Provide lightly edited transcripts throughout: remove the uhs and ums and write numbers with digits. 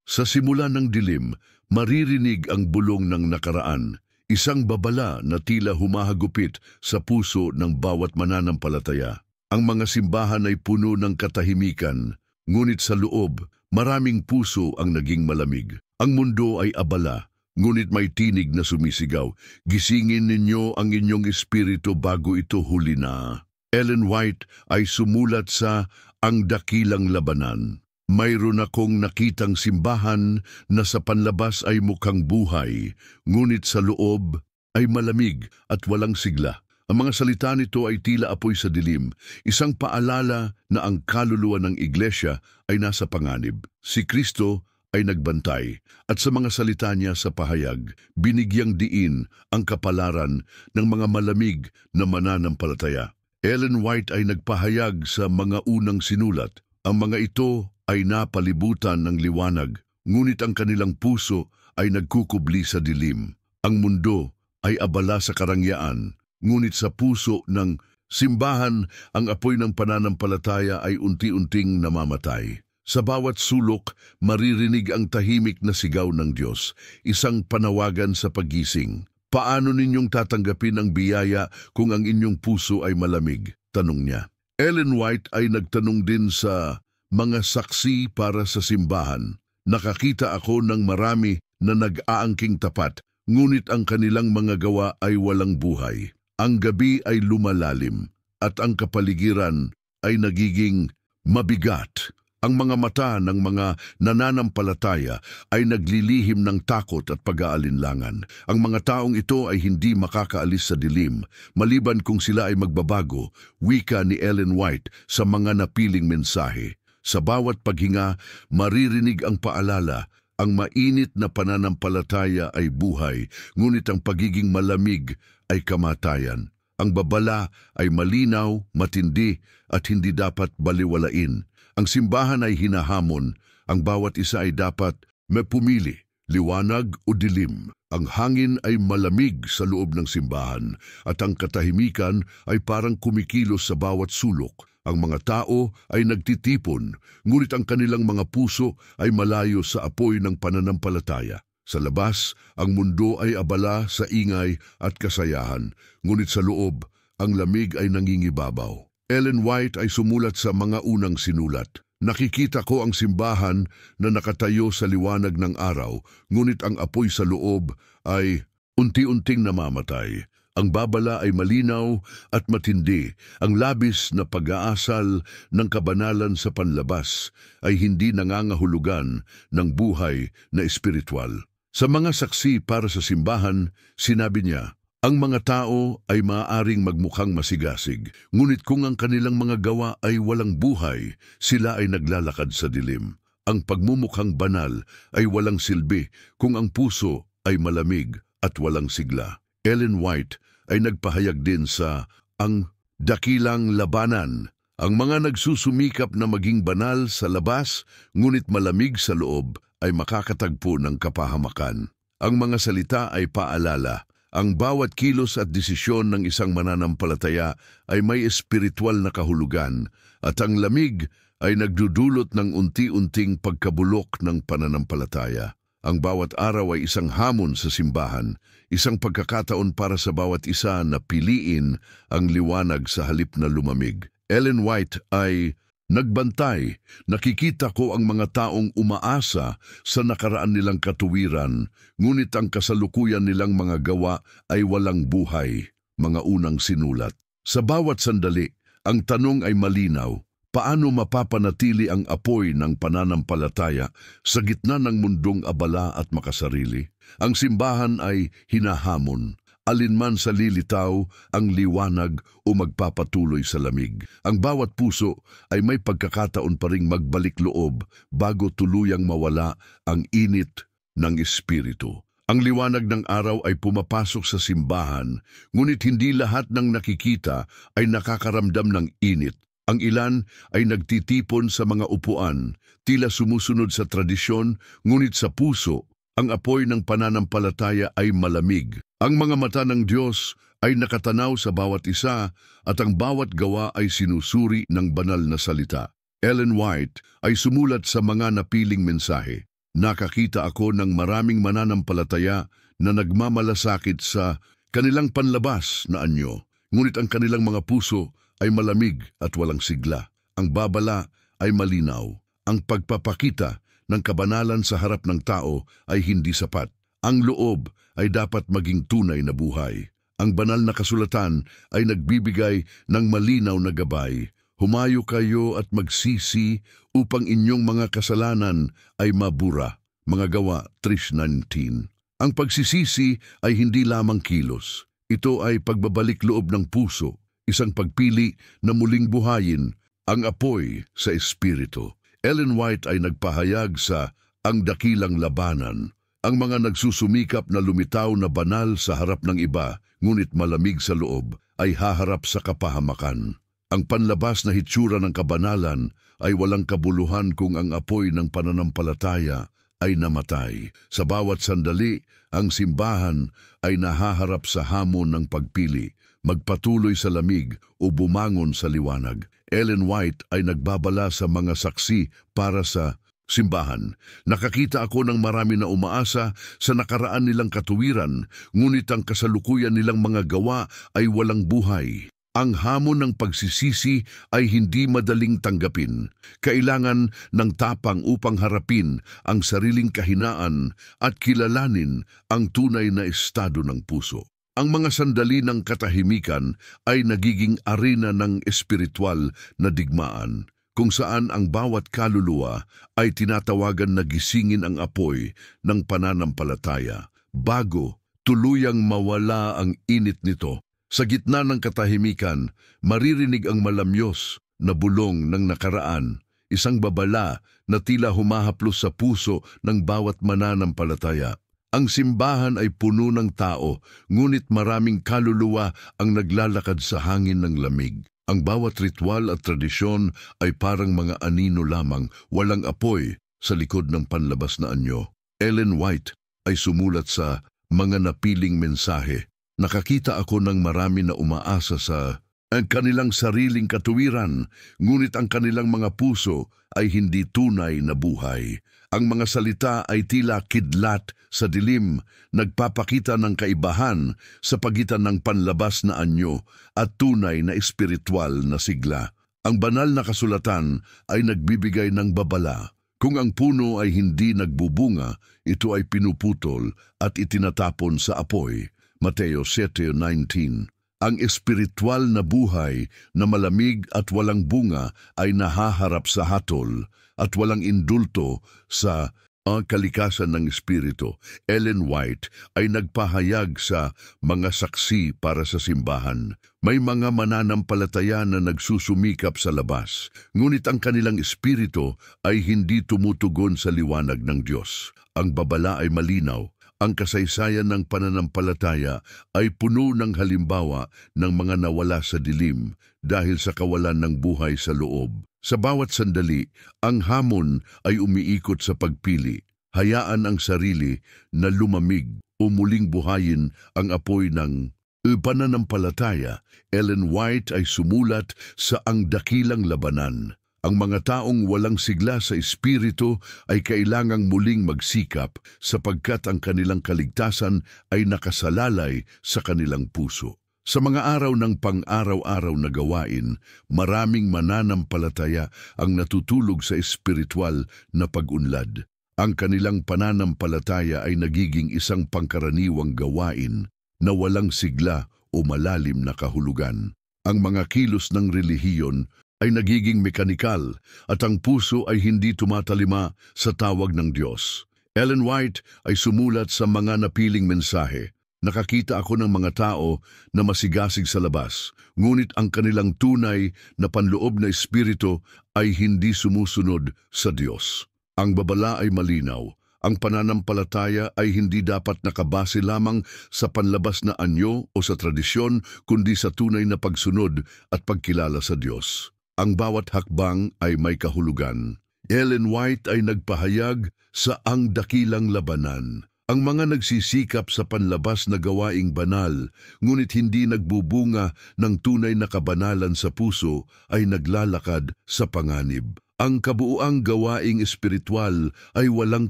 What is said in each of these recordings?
Sa simula ng dilim, maririnig ang bulong ng nakaraan, isang babala na tila humahagupit sa puso ng bawat mananampalataya. Ang mga simbahan ay puno ng katahimikan, ngunit sa loob, maraming puso ang naging malamig. Ang mundo ay abala, ngunit may tinig na sumisigaw, gisingin ninyo ang inyong espiritu bago ito huli na. Ellen White ay sumulat sa Ang Dakilang Labanan. Mayroon akong nakitang simbahan na sa panlabas ay mukhang buhay, ngunit sa loob ay malamig at walang sigla. Ang mga salita nito ay tila apoy sa dilim, isang paalala na ang kaluluwa ng iglesia ay nasa panganib. Si Kristo ay nagbantay at sa mga salita niya sa pahayag, binigyang diin ang kapalaran ng mga malamig na mananampalataya. Ellen White ay nagpahayag sa mga unang sinulat. Ang mga ito ay napalibutan ng liwanag, ngunit ang kanilang puso ay nagkukubli sa dilim. Ang mundo ay abala sa karangyaan, ngunit sa puso ng simbahan, ang apoy ng pananampalataya ay unti-unting namamatay. Sa bawat sulok, maririnig ang tahimik na sigaw ng Diyos, isang panawagan sa paggising. Paano ninyong tatanggapin ang biyaya kung ang inyong puso ay malamig? Tanong niya. Ellen White ay nagtanong din sa mga saksi para sa simbahan. Nakakita ako ng marami na nag-aangking tapat, ngunit ang kanilang mga gawa ay walang buhay. Ang gabi ay lumalalim at ang kapaligiran ay nagiging mabigat. Ang mga mata ng mga nananampalataya ay naglilihim ng takot at pag-aalinlangan. Ang mga taong ito ay hindi makakaalis sa dilim, maliban kung sila ay magbabago, wika ni Ellen White sa mga napiling mensahe. Sa bawat paghinga, maririnig ang paalala, ang mainit na pananampalataya ay buhay, ngunit ang pagiging malamig ay kamatayan. Ang babala ay malinaw, matindi, at hindi dapat baliwalain. Ang simbahan ay hinahamon, ang bawat isa ay dapat pumili, liwanag o dilim. Ang hangin ay malamig sa loob ng simbahan, at ang katahimikan ay parang kumikilos sa bawat sulok. Ang mga tao ay nagtitipon, ngunit ang kanilang mga puso ay malayo sa apoy ng pananampalataya. Sa labas, ang mundo ay abala sa ingay at kasayahan, ngunit sa loob, ang lamig ay nangingibabaw. Ellen White ay sumulat sa mga unang sinulat. Nakikita ko ang simbahan na nakatayo sa liwanag ng araw, ngunit ang apoy sa loob ay unti-unting namamatay. Ang babala ay malinaw at matindi. Ang labis na pag-aasal ng kabanalan sa panlabas ay hindi nangangahulugan ng buhay na espiritual. Sa mga saksi para sa simbahan, sinabi niya, ang mga tao ay maaaring magmukhang masigasig, ngunit kung ang kanilang mga gawa ay walang buhay, sila ay naglalakad sa dilim. Ang pagmumukhang banal ay walang silbi kung ang puso ay malamig at walang sigla. Ellen White ay nagpahayag din sa Ang Dakilang Labanan. Ang mga nagsusumikap na maging banal sa labas, ngunit malamig sa loob, ay makakatagpo ng kapahamakan. Ang mga salita ay paalala. Ang bawat kilos at desisyon ng isang mananampalataya ay may espiritual na kahulugan, at ang lamig ay nagdudulot ng unti-unting pagkabulok ng pananampalataya. Ang bawat araw ay isang hamon sa simbahan, isang pagkakataon para sa bawat isa na piliin ang liwanag sa halip na lumamig. Ellen White ay nagbantay. Nakikita ko ang mga taong umaasa sa nakaraan nilang katuwiran, ngunit ang kasalukuyan nilang mga gawa ay walang buhay. Mga unang sinulat. Sa bawat sandali, ang tanong ay malinaw. Paano mapapanatili ang apoy ng pananampalataya sa gitna ng mundong abala at makasarili? Ang simbahan ay hinahamon. Alinman sa lilitaw, ang liwanag o magpapatuloy sa lamig. Ang bawat puso ay may pagkakataon pa ring magbalik loob bago tuluyang mawala ang init ng espiritu. Ang liwanag ng araw ay pumapasok sa simbahan, ngunit hindi lahat ng nakikita ay nakakaramdam ng init. Ang ilan ay nagtitipon sa mga upuan, tila sumusunod sa tradisyon, ngunit sa puso, ang apoy ng pananampalataya ay malamig. Ang mga mata ng Diyos ay nakatanaw sa bawat isa at ang bawat gawa ay sinusuri ng banal na salita. Ellen White ay sumulat sa mga napiling mensahe. Nakakita ako ng maraming mananampalataya na nagmamalasakit sa kanilang panlabas na anyo, ngunit ang kanilang mga puso ay malamig at walang sigla. Ang babala ay malinaw. Ang pagpapakita ng kabanalan sa harap ng tao ay hindi sapat. Ang loob ay dapat maging tunay na buhay. Ang banal na kasulatan ay nagbibigay ng malinaw na gabay. Humayo kayo at magsisi upang inyong mga kasalanan ay mabura. Mga Gawa 3:19. Ang pagsisisi ay hindi lamang kilos. Ito ay pagbabalik loob ng puso, isang pagpili na muling buhayin ang apoy sa espiritu. Ellen White ay nagpahayag sa Ang Dakilang Labanan. Ang mga nagsusumikap na lumitaw na banal sa harap ng iba, ngunit malamig sa loob, ay haharap sa kapahamakan. Ang panlabas na hitsura ng kabanalan ay walang kabuluhan kung ang apoy ng pananampalataya ay namatay. Sa bawat sandali, ang simbahan ay nahaharap sa hamon ng pagpili, magpatuloy sa lamig o bumangon sa liwanag. Ellen White ay nagbabala sa mga saksi para sa simbahan. Nakakita ako ng marami na umaasa sa nakaraan nilang katuwiran, ngunit ang kasalukuyan nilang mga gawa ay walang buhay. Ang hamon ng pagsisisi ay hindi madaling tanggapin. Kailangan ng tapang upang harapin ang sariling kahinaan at kilalanin ang tunay na estado ng puso. Ang mga sandali ng katahimikan ay nagiging arena ng espiritual na digmaan, kung saan ang bawat kaluluwa ay tinatawagan na gisingin ang apoy ng pananampalataya bago tuluyang mawala ang init nito. Sa gitna ng katahimikan, maririnig ang malamyos na bulong ng nakaraan, isang babala na tila humahaplos sa puso ng bawat mananampalataya. Ang simbahan ay puno ng tao, ngunit maraming kaluluwa ang naglalakad sa hangin ng lamig. Ang bawat ritual at tradisyon ay parang mga anino lamang, walang apoy sa likod ng panlabas na anyo. Ellen White ay sumulat sa Mga Napiling Mensahe. Nakakita ako ng marami na umaasa sa ang kanilang sariling katuwiran, ngunit ang kanilang mga puso ay hindi tunay na buhay. Ang mga salita ay tila kidlat sa dilim, nagpapakita ng kaibahan sa pagitan ng panlabas na anyo at tunay na espiritual na sigla. Ang banal na kasulatan ay nagbibigay ng babala. Kung ang puno ay hindi nagbubunga, ito ay pinuputol at itinatapon sa apoy. Mateo 7:19. Ang espiritual na buhay na malamig at walang bunga ay nahaharap sa hatol at walang indulto sa kalikasan ng espiritu. Ellen White ay nagpahayag sa Mga Saksi para sa simbahan. May mga mananampalataya na nagsusumikap sa labas, ngunit ang kanilang espiritu ay hindi tumutugon sa liwanag ng Diyos. Ang babala ay malinaw. Ang kasaysayan ng pananampalataya ay puno ng halimbawa ng mga nawala sa dilim dahil sa kawalan ng buhay sa loob. Sa bawat sandali, ang hamon ay umiikot sa pagpili. Hayaan ang sarili na lumamig o muling buhayin ang apoy ng pananampalataya. Ellen White ay sumulat sa Ang Dakilang Labanan. Ang mga taong walang sigla sa espiritu ay kailangang muling magsikap sapagkat ang kanilang kaligtasan ay nakasalalay sa kanilang puso. Sa mga araw ng pang-araw-araw na gawain, maraming mananampalataya ang natutulog sa espiritual na pag-unlad. Ang kanilang pananampalataya ay nagiging isang pangkaraniwang gawain na walang sigla o malalim na kahulugan. Ang mga kilos ng relihiyon ay nagiging mekanikal at ang puso ay hindi tumatalima sa tawag ng Diyos. Ellen White ay sumulat sa Mga Napiling Mensahe. Nakakita ako ng mga tao na masigasig sa labas, ngunit ang kanilang tunay na panloob na espiritu ay hindi sumusunod sa Diyos. Ang babala ay malinaw. Ang pananampalataya ay hindi dapat nakabase lamang sa panlabas na anyo o sa tradisyon, kundi sa tunay na pagsunod at pagkilala sa Diyos. Ang bawat hakbang ay may kahulugan. Ellen White ay nagpahayag sa Ang Dakilang Labanan. Ang mga nagsisikap sa panlabas na gawaing banal, ngunit hindi nagbubunga ng tunay na kabanalan sa puso, ay naglalakad sa panganib. Ang kabuuang gawaing espiritual ay walang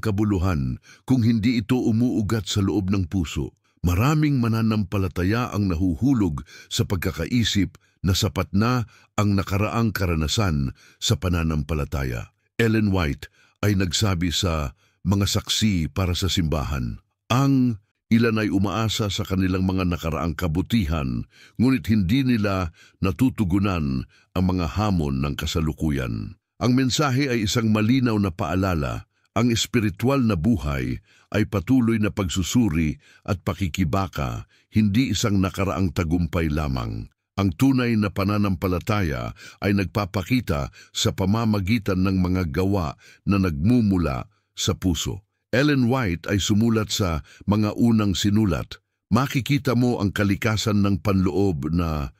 kabuluhan kung hindi ito umuugat sa loob ng puso. Maraming mananampalataya ang nahuhulog sa pagkakaisip na sapat na ang nakaraang karanasan sa pananampalataya. Ellen White ay nagsabi sa Mga Saksi para sa Simbahan, ang ilan ay umaasa sa kanilang mga nakaraang kabutihan, ngunit hindi nila natutugunan ang mga hamon ng kasalukuyan. Ang mensahe ay isang malinaw na paalala, ang espiritual na buhay ay patuloy na pagsusuri at pakikibaka, hindi isang nakaraang tagumpay lamang. Ang tunay na pananampalataya ay nagpapakita sa pamamagitan ng mga gawa na nagmumula sa puso. Ellen White ay sumulat sa Mga Unang Sinulat. Makikita mo ang kalikasan ng panloob na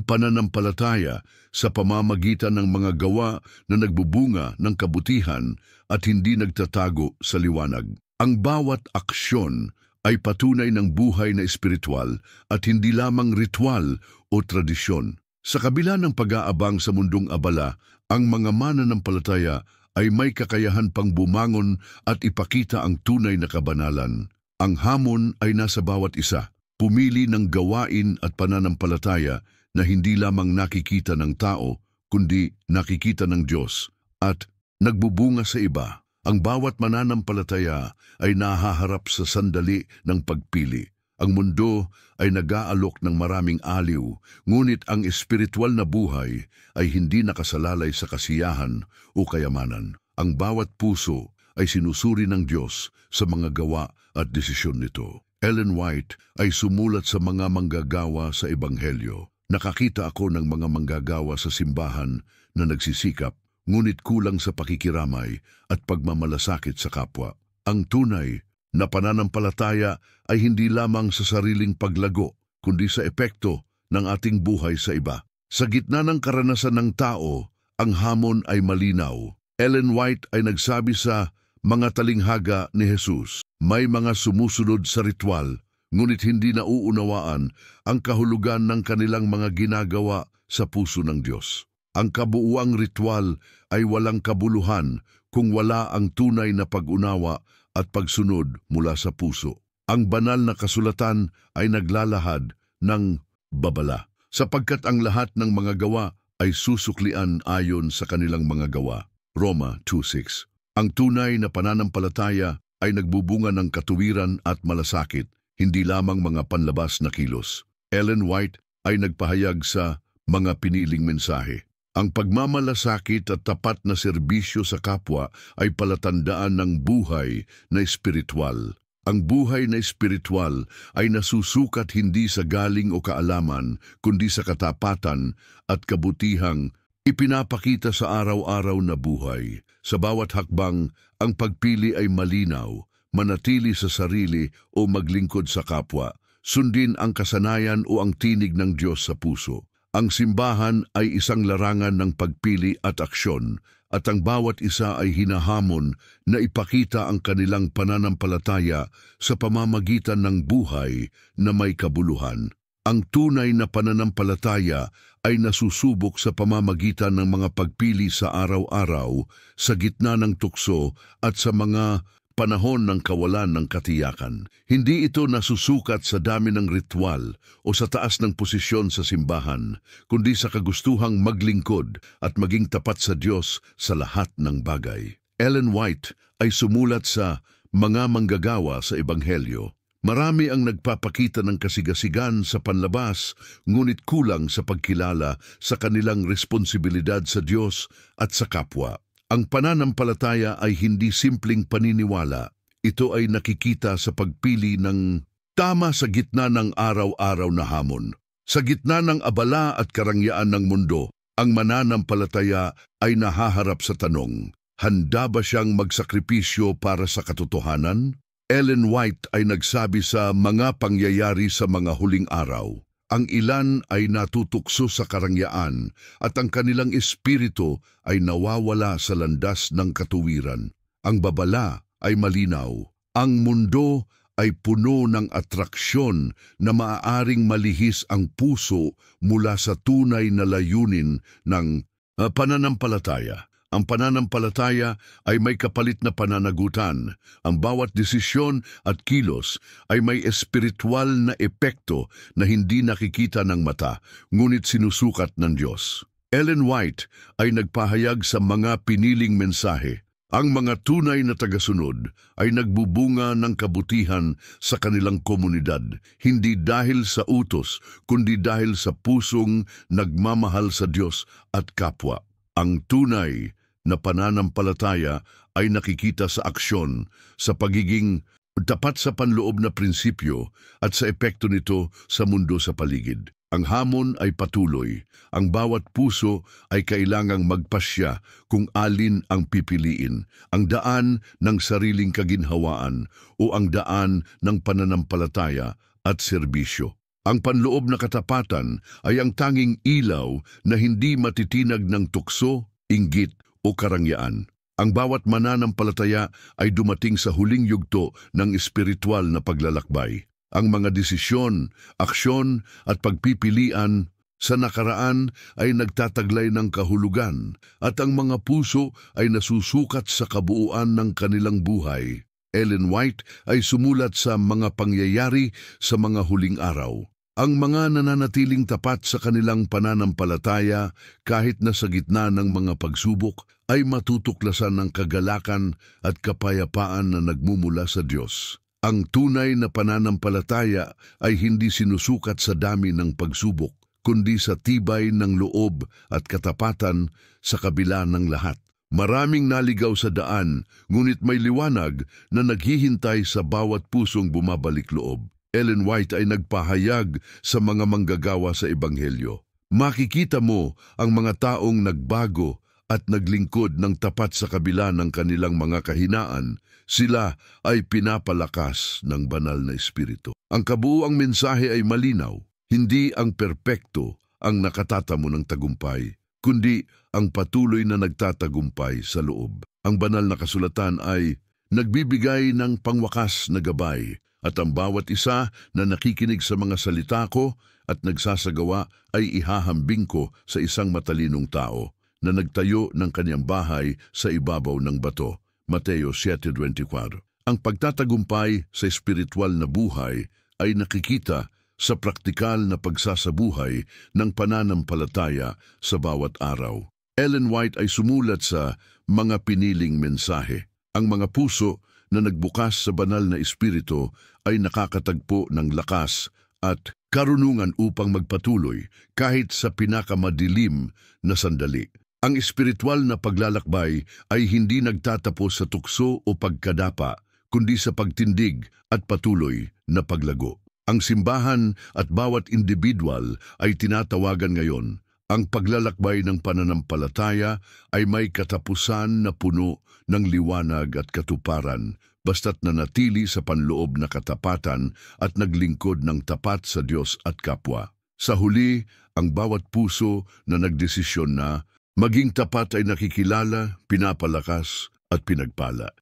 pananampalataya sa pamamagitan ng mga gawa na nagbubunga ng kabutihan at hindi nagtatago sa liwanag. Ang bawat aksyon ay patunay ng buhay na espiritual at hindi lamang ritual o tradisyon. Sa kabila ng pag-aabang sa mundong abala, ang mga mananampalataya ay may kakayahan pang bumangon at ipakita ang tunay na kabanalan. Ang hamon ay nasa bawat isa. Pumili ng gawain at pananampalataya na hindi lamang nakikita ng tao, kundi nakikita ng Diyos at nagbubunga sa iba. Ang bawat mananampalataya ay nahaharap sa sandali ng pagpili. Ang mundo ay nag-aalok ng maraming aliw, ngunit ang espiritual na buhay ay hindi nakasalalay sa kasiyahan o kayamanan. Ang bawat puso ay sinusuri ng Diyos sa mga gawa at desisyon nito. Ellen White ay sumulat sa mga manggagawa sa Ebanghelyo. Nakakita ako ng mga manggagawa sa simbahan na nagsisikap, ngunit kulang sa pakikiramay at pagmamalasakit sa kapwa. Ang tunay na pananampalataya ay hindi lamang sa sariling paglago, kundi sa epekto ng ating buhay sa iba. Sa gitna ng karanasan ng tao, ang hamon ay malinaw. Ellen White ay nagsabi sa Mga Talinghaga ni Jesus, may mga sumusunod sa ritual, ngunit hindi nauunawaan ang kahulugan ng kanilang mga ginagawa sa puso ng Diyos. Ang kabuuang ritual ay walang kabuluhan kung wala ang tunay na pag-unawa at pagsunod mula sa puso. Ang banal na kasulatan ay naglalahad ng babala, sapagkat ang lahat ng mga gawa ay susuklian ayon sa kanilang mga gawa. Roma 2:6. Ang tunay na pananampalataya ay nagbubunga ng katuwiran at malasakit, hindi lamang mga panlabas na kilos. Ellen White ay nagpahayag sa Mga Piniling Mensahe. Ang pagmamalasakit at tapat na serbisyo sa kapwa ay palatandaan ng buhay na espiritual. Ang buhay na espiritual ay nasusukat hindi sa galing o kaalaman, kundi sa katapatan at kabutihang ipinapakita sa araw-araw na buhay. Sa bawat hakbang, ang pagpili ay malinaw, manatili sa sarili o maglingkod sa kapwa, sundin ang kasanayan o ang tinig ng Diyos sa puso. Ang simbahan ay isang larangan ng pagpili at aksyon, at ang bawat isa ay hinahamon na ipakita ang kanilang pananampalataya sa pamamagitan ng buhay na may kabuluhan. Ang tunay na pananampalataya ay nasusubok sa pamamagitan ng mga pagpili sa araw-araw, sa gitna ng tukso at sa mga panahon ng kawalan ng katiyakan. Hindi ito nasusukat sa dami ng ritual o sa taas ng posisyon sa simbahan, kundi sa kagustuhang maglingkod at maging tapat sa Diyos sa lahat ng bagay. Ellen White ay sumulat sa Mga Manggagawa sa Ebanghelyo. Marami ang nagpapakita ng kasigasigan sa panlabas, ngunit kulang sa pagkilala sa kanilang responsibilidad sa Diyos at sa kapwa. Ang pananampalataya ay hindi simpleng paniniwala. Ito ay nakikita sa pagpili ng tama sa gitna ng araw-araw na hamon. Sa gitna ng abala at karangyaan ng mundo, ang mananampalataya ay nahaharap sa tanong, handa ba siyang magsakripisyo para sa katotohanan? Ellen White ay nagsabi sa Mga Pangyayari sa Mga Huling Araw, ang ilan ay natutukso sa karangyaan at ang kanilang espiritu ay nawawala sa landas ng katuwiran. Ang babala ay malinaw. Ang mundo ay puno ng atraksyon na maaaring malihis ang puso mula sa tunay na layunin ng pananampalataya. Ang pananampalataya ay may kapalit na pananagutan. Ang bawat desisyon at kilos ay may espiritual na epekto na hindi nakikita ng mata, ngunit sinusukat ng Diyos. Ellen White ay nagpahayag sa mga piniling mensahe. Ang mga tunay na tagasunod ay nagbubunga ng kabutihan sa kanilang komunidad, hindi dahil sa utos, kundi dahil sa pusong nagmamahal sa Diyos at kapwa. Ang tunay na pananampalataya ay nakikita sa aksyon, sa pagiging tapat sa panloob na prinsipyo at sa epekto nito sa mundo sa paligid. Ang hamon ay patuloy. Ang bawat puso ay kailangang magpasya kung alin ang pipiliin, ang daan ng sariling kaginhawaan o ang daan ng pananampalataya at serbisyo. Ang panloob na katapatan ay ang tanging ilaw na hindi matitinag ng tukso, inggit o karangyaan. Ang bawat mananampalataya ay dumating sa huling yugto ng espiritual na paglalakbay. Ang mga desisyon, aksyon at pagpipilian sa nakaraan ay nagtataglay ng kahulugan at ang mga puso ay nasusukat sa kabuuan ng kanilang buhay. Ellen White ay sumulat sa mga pangyayari sa mga huling araw. Ang mga nananatiling tapat sa kanilang pananampalataya kahit na sa gitna ng mga pagsubok ay matutuklasan ng kagalakan at kapayapaan na nagmumula sa Diyos. Ang tunay na pananampalataya ay hindi sinusukat sa dami ng pagsubok, kundi sa tibay ng loob at katapatan sa kabila ng lahat. Maraming naligaw sa daan, ngunit may liwanag na naghihintay sa bawat pusong bumabalik loob. Ellen White ay nagpahayag sa mga manggagawa sa Ebanghelyo. Makikita mo ang mga taong nagbago at naglingkod ng tapat sa kabila ng kanilang mga kahinaan. Sila ay pinapalakas ng banal na espiritu. Ang kabuuang mensahe ay malinaw. Hindi ang perpekto ang nakatatamo ng tagumpay, kundi ang patuloy na nagtatagumpay sa loob. Ang banal na kasulatan ay nagbibigay ng pangwakas na gabay at ang bawat isa na nakikinig sa mga salita ko at nagsasagawa ay ihahambing ko sa isang matalinong tao na nagtayo ng kanyang bahay sa ibabaw ng bato. Mateo 7:24. Ang pagtatagumpay sa espiritual na buhay ay nakikita sa praktikal na pagsasabuhay ng pananampalataya sa bawat araw. Ellen White ay sumulat sa mga piniling mensahe. Ang mga puso na nagbukas sa banal na espiritu ay nakakatagpo ng lakas at karunungan upang magpatuloy kahit sa pinakamadilim na sandali. Ang espiritual na paglalakbay ay hindi nagtatapos sa tukso o pagkadapa, kundi sa pagtindig at patuloy na paglago. Ang simbahan at bawat individual ay tinatawagan ngayon. Ang paglalakbay ng pananampalataya ay may katapusan na puno ng liwanag at katuparan, basta't nanatili sa panloob na katapatan at naglingkod ng tapat sa Diyos at kapwa. Sa huli, ang bawat puso na nagdesisyon na maging tapat ay nakikilala, pinapalakas at pinagpala.